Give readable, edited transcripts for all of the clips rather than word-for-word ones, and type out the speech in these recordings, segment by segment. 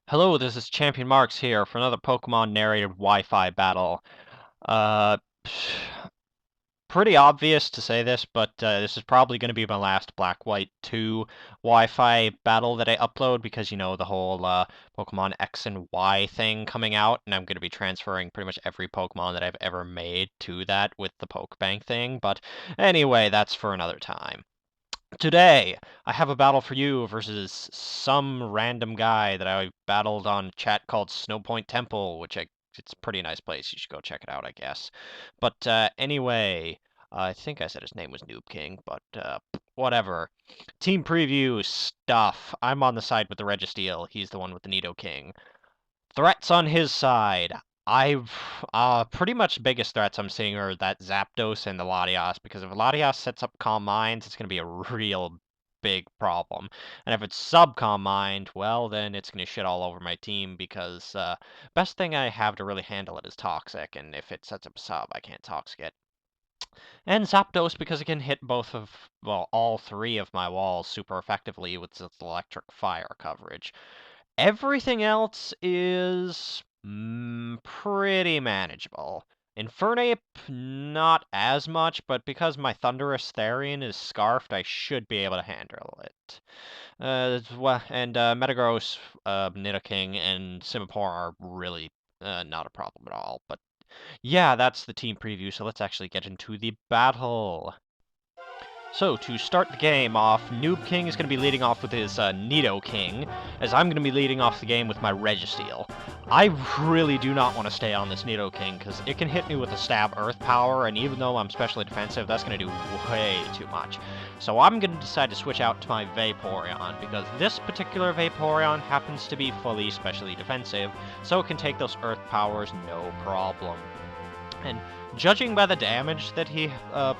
Hello, this is Champion Marks here for another Pokemon narrated Wi-Fi battle. Uh, Pretty obvious to say this, but this is probably going to be my last Black White 2 Wi-Fi battle that I upload because, you know, the whole Pokemon X and Y thing coming out, and I'm going to be transferring pretty much every Pokemon that I've ever made to that with the Pokebank thing. But anyway, that's for another time. Today, I have a battle for you versus some random guy that I battled on chat called Snowpoint Temple, it's a pretty nice place. You should go check it out, I guess. But anyway, I think I said his name was NoobKing, but whatever. Team preview stuff. I'm on the side with the Registeel. He's the one with the Nidoking. Threats on his side. I've pretty much biggest threats I'm seeing are that Zapdos and the Latias, because if Latias sets up Calm Minds, it's gonna be a real big problem. And if it's sub Calm Mind, well then it's gonna shit all over my team because best thing I have to really handle it is Toxic, and if it sets up a sub, I can't Toxic it. And Zapdos because it can hit all three of my walls super effectively with its electric fire coverage. Everything else is pretty manageable. Infernape, not as much, but because my Thunderous Therian is scarfed, I should be able to handle it. Metagross, Nidoking, and Simipour are really not a problem at all. But yeah, that's the team preview, so let's actually get into the battle. So, to start the game off, NoobKing is going to be leading off with his Nidoking, as I'm going to be leading off the game with my Registeel. I really do not want to stay on this Nidoking, because it can hit me with a Stab Earth Power, and even though I'm specially defensive, that's going to do way too much. So I'm going to decide to switch out to my Vaporeon, because this particular Vaporeon happens to be fully specially defensive, so it can take those Earth Powers no problem. And judging by the damage that he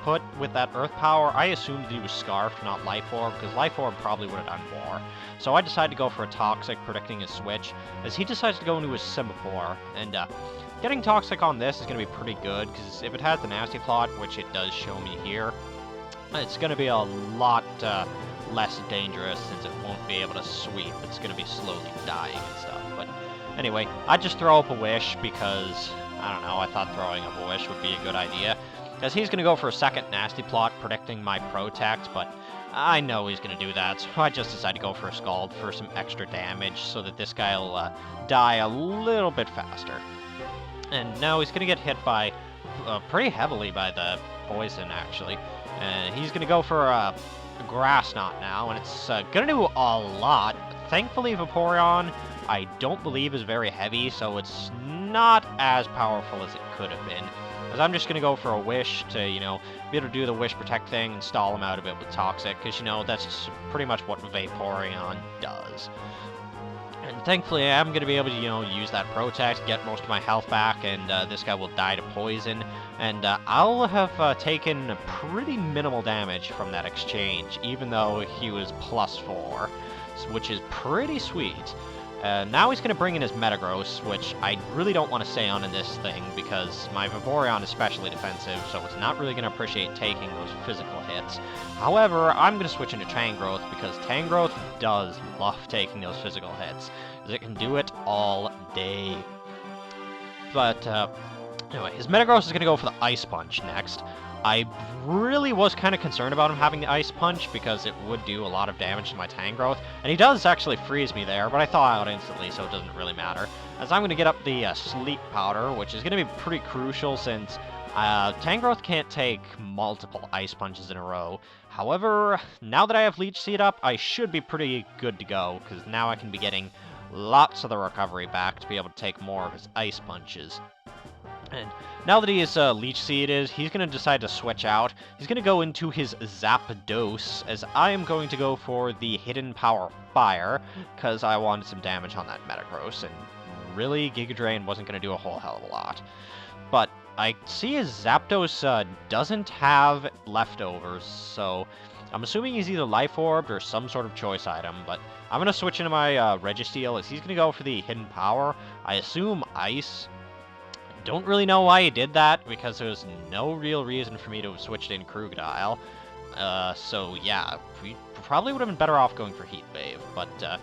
put with that Earth Power, I assumed he was Scarfed, not Life Orb, because Life Orb probably would have done more. So I decided to go for a Toxic, predicting his switch, as he decides to go into his Simipour. And getting Toxic on this is going to be pretty good, because if it has the Nasty Plot, which it does show me here, it's going to be a lot less dangerous, since it won't be able to sweep. It's going to be slowly dying and stuff. But anyway, I just throw up a Wish, because I don't know, I thought throwing up a Wish would be a good idea. Because he's going to go for a second Nasty Plot, predicting my Protect, but I know he's going to do that, so I just decided to go for a Scald for some extra damage, so that this guy will die a little bit faster. And now he's going to get hit by, pretty heavily by the Poison, actually. And he's going to go for a Grass Knot now, and it's going to do a lot. Thankfully, Vaporeon, I don't believe is very heavy, so it's not as powerful as it could have been. As I'm just going to go for a Wish to, you know, be able to do the Wish Protect thing and stall him out a bit with Toxic, because, you know, that's pretty much what Vaporeon does. And thankfully, I'm going to be able to, you know, use that Protect, get most of my health back, and this guy will die to Poison. And I'll have taken pretty minimal damage from that exchange, even though he was +4, which is pretty sweet. Now he's going to bring in his Metagross, which I really don't want to stay on in this thing, because my Vaporeon is specially defensive, so it's not really going to appreciate taking those physical hits. However, I'm going to switch into Tangrowth, because Tangrowth does love taking those physical hits, as it can do it all day. But, anyway, his Metagross is going to go for the Ice Punch next. I really was kind of concerned about him having the Ice Punch, because it would do a lot of damage to my Tangrowth, and he does actually freeze me there, but I thaw out instantly, so it doesn't really matter. As I'm going to get up the Sleep Powder, which is going to be pretty crucial, since Tangrowth can't take multiple Ice Punches in a row. However, now that I have Leech Seed up, I should be pretty good to go, because now I can be getting lots of the recovery back to be able to take more of his Ice Punches. And now that he is Leech Seeded, he's going to decide to switch out. He's going to go into his Zapdos, as I am going to go for the Hidden Power Fire, because I wanted some damage on that Metagross, and really, Giga Drain wasn't going to do a whole hell of a lot. But I see his Zapdos doesn't have leftovers, so I'm assuming he's either Life Orbed or some sort of choice item, but I'm going to switch into my Registeel, as he's going to go for the Hidden Power. I assume Ice. Don't really know why he did that, because there was no real reason for me to have switched in Krookodile. So yeah, we probably would have been better off going for Heat Wave. But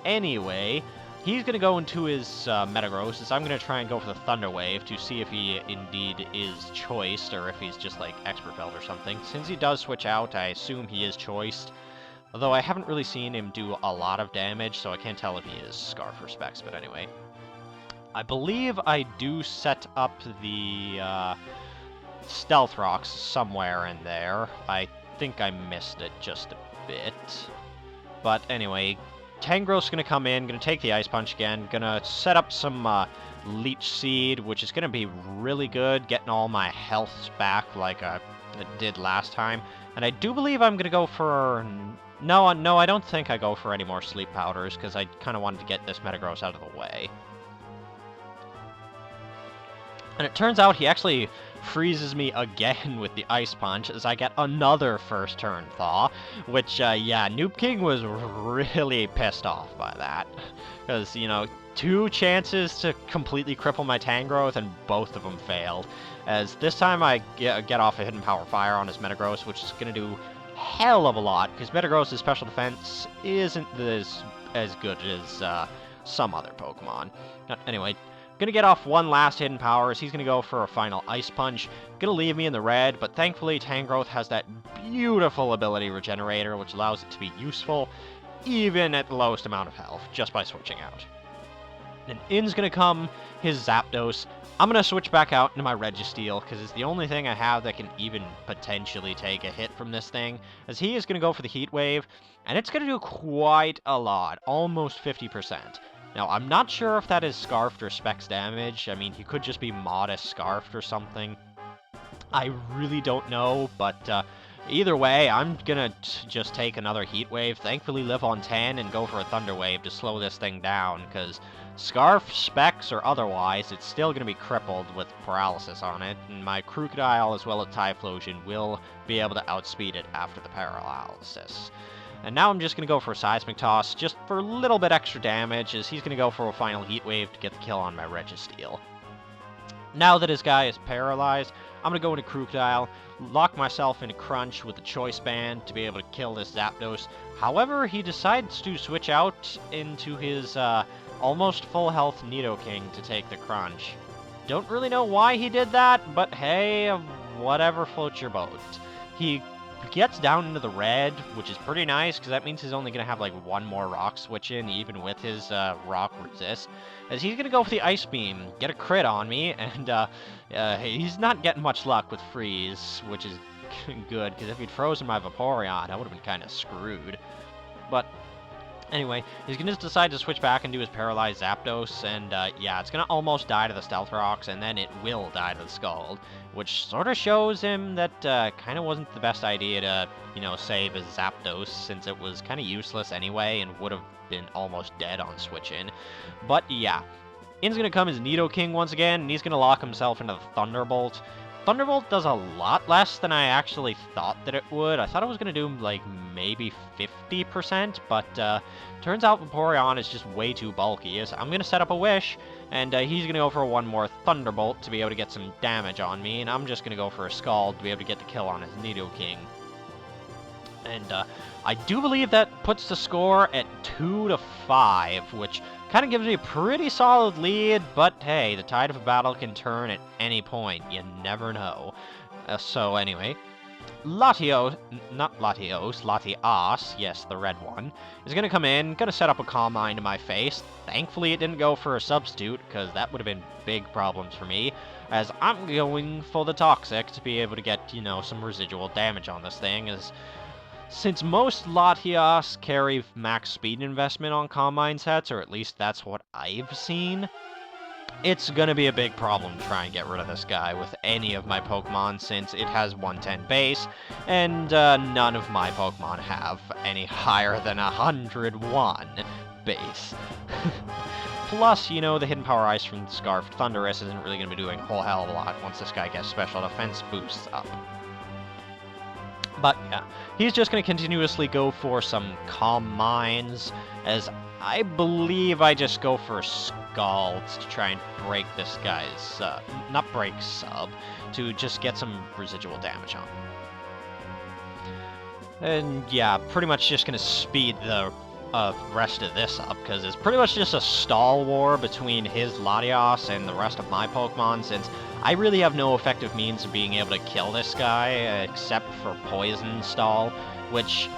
anyway, he's going to go into his Metagross. I'm going to try and go for the Thunder Wave to see if he indeed is choiced, or if he's just like Expert Belt or something. Since he does switch out, I assume he is choiced. Although I haven't really seen him do a lot of damage, so I can't tell if he is Scarf or Specs, but anyway. I believe I do set up the Stealth Rocks somewhere in there. I think I missed it just a bit. But anyway, Tangrowth's going to come in, going to take the Ice Punch again, going to set up some Leech Seed, which is going to be really good, getting all my health back like I did last time. And I do believe I'm going to go for... No, I don't think I go for any more Sleep Powders, because I kind of wanted to get this Metagross out of the way. And it turns out he actually freezes me again with the Ice Punch, as I get another first turn Thaw, which, yeah, NoobKing was really pissed off by that. Because, you know, 2 chances to completely cripple my Tangrowth, and both of them failed. As this time I get off a Hidden Power Fire on his Metagross, which is going to do hell of a lot, because Metagross' special defense isn't as good as some other Pokemon. Anyway, gonna get off one last Hidden Power, as he's gonna go for a final Ice Punch. Gonna leave me in the red, but thankfully Tangrowth has that beautiful ability Regenerator, which allows it to be useful, even at the lowest amount of health, just by switching out. Then in's gonna come his Zapdos. I'm gonna switch back out into my Registeel, because it's the only thing I have that can even potentially take a hit from this thing, as he is gonna go for the Heat Wave, and it's gonna do quite a lot, almost 50%. Now, I'm not sure if that is Scarfed or Specs damage. I mean, he could just be modest Scarfed or something. I really don't know, but either way, I'm gonna just take another Heat Wave, thankfully live on 10, and go for a Thunder Wave to slow this thing down, because Scarf, Specs, or otherwise, it's still gonna be crippled with Paralysis on it, and my Crocodile as well as Typhlosion will be able to outspeed it after the Paralysis. And now I'm just going to go for a Seismic Toss, just for a little bit extra damage, as he's going to go for a final Heat Wave to get the kill on my Registeel. Now that his guy is paralyzed, I'm going to go into Crocodile, lock myself in a Crunch with the Choice Band to be able to kill this Zapdos. However, he decides to switch out into his almost full health NidoKing to take the Crunch. Don't really know why he did that, but hey, whatever floats your boat. He gets down into the red, which is pretty nice, because that means he's only going to have like one more rock switch in, even with his rock resist, as he's going to go for the Ice Beam, get a crit on me, and he's not getting much luck with Freeze, which is good, because if he'd frozen my Vaporeon, I would have been kind of screwed. But anyway, he's going to decide to switch back and do his Paralyzed Zapdos, and yeah, it's going to almost die to the Stealth Rocks, and then it will die to the Scald, which sort of shows him that kind of wasn't the best idea to, you know, save his Zapdos, since it was kind of useless anyway, and would have been almost dead on switch in. But yeah, in's going to come as Nidoking once again, and he's going to lock himself into the Thunderbolt. Thunderbolt does a lot less than I actually thought that it would. I thought it was going to do, like, maybe 50%, but turns out Vaporeon is just way too bulky. So I'm going to set up a Wish, and he's going to go for one more Thunderbolt to be able to get some damage on me, and I'm just going to go for a Scald to be able to get the kill on his Nidoking. And I do believe that puts the score at 2-5, which kind of gives me a pretty solid lead, but hey, the tide of a battle can turn at any point. You never know. So anyway, Latios, yes, the red one, is going to come in, going to set up a Calm Mind in my face. Thankfully, it didn't go for a Substitute, because that would have been big problems for me, as I'm going for the Toxic to be able to get, you know, some residual damage on this thing, as since most Latias carry max speed investment on Calm Mind sets, or at least that's what I've seen, it's gonna be a big problem to try and get rid of this guy with any of my Pokemon, since it has 110 base, and none of my Pokemon have any higher than 101 base. Plus, you know, the Hidden Power Ice from Scarfed Thundurus isn't really gonna be doing a whole hell of a lot once this guy gets special defense boosts up. But yeah, he's just going to continuously go for some Calm Minds, as I believe I just go for Scalds to try and break this guy's, not break sub, to just get some residual damage on. And yeah, pretty much just going to speed the rest of this up, because it's pretty much just a stall war between his Latios and the rest of my Pokemon, since I really have no effective means of being able to kill this guy, except for Poison Stall, which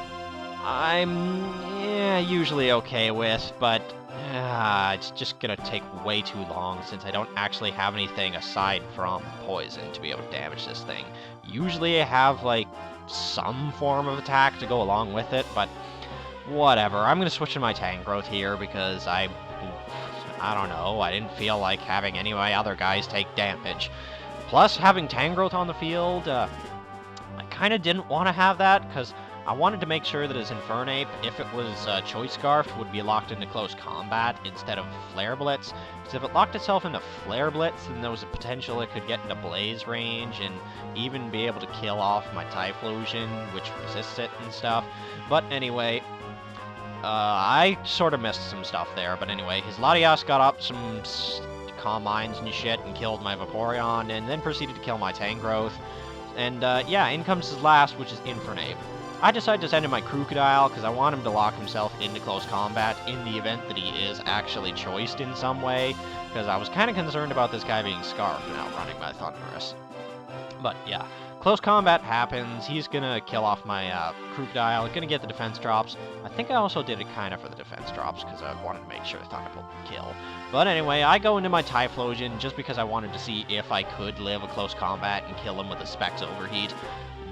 I'm usually okay with, but it's just gonna take way too long since I don't actually have anything aside from Poison to be able to damage this thing. Usually I have, like, some form of attack to go along with it, but whatever. I'm gonna switch to my Tangrowth here because I don't know, I didn't feel like having any of my other guys take damage. Plus, having Tangrowth on the field, I kind of didn't want to have that because I wanted to make sure that his Infernape, if it was Choice Scarfed, would be locked into close combat instead of Flare Blitz. Because if it locked itself into Flare Blitz, then there was a potential it could get into Blaze range and even be able to kill off my Typhlosion, which resists it and stuff. But anyway, I sort of missed some stuff there. But anyway, his Latias got up some Calm Minds and shit and killed my Vaporeon, and then proceeded to kill my Tangrowth. And yeah, in comes his last, which is Infernape. I decided to send in my Crocodile because I want him to lock himself into close combat in the event that he is actually choiced in some way, because I was kind of concerned about this guy being Scarfed and outrunning my Thundurus. But yeah, close combat happens. He's gonna kill off my Crocodile, gonna get the defense drops. I think I also did it kind of for the defense drops because I wanted to make sure Thunderbolt would kill. But anyway, I go into my Typhlosion just because I wanted to see if I could live a close combat and kill him with a Specs Overheat.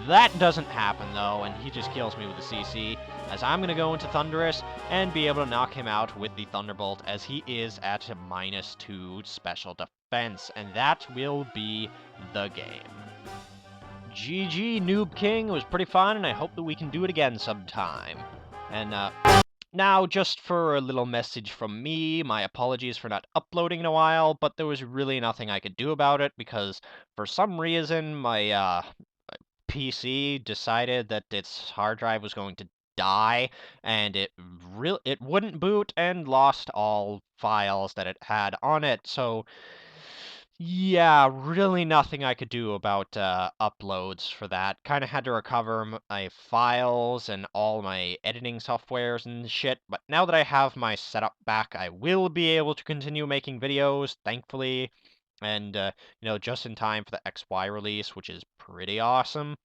That doesn't happen, though, and he just kills me with the CC, as I'm going to go into Thundurus and be able to knock him out with the Thunderbolt, as he is at a -2 special defense, and that will be the game. GG, NoobKing. It was pretty fun, and I hope that we can do it again sometime. And, now, just for a little message from me, my apologies for not uploading in a while, but there was really nothing I could do about it, because for some reason, my, PC decided that its hard drive was going to die, and it wouldn't boot and lost all files that it had on it. So yeah, really nothing I could do about uploads for that. Kind of had to recover my files and all my editing softwares and shit. But now that I have my setup back, I will be able to continue making videos, thankfully, and just in time for the XY release, which is pretty awesome.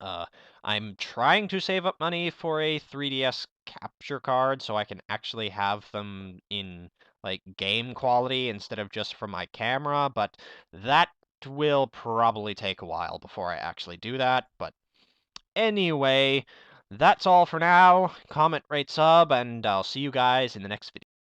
I'm trying to save up money for a 3DS capture card so I can actually have them in, like, game quality instead of just from my camera, but that will probably take a while before I actually do that. But anyway, that's all for now. Comment, rate, sub, and I'll see you guys in the next video.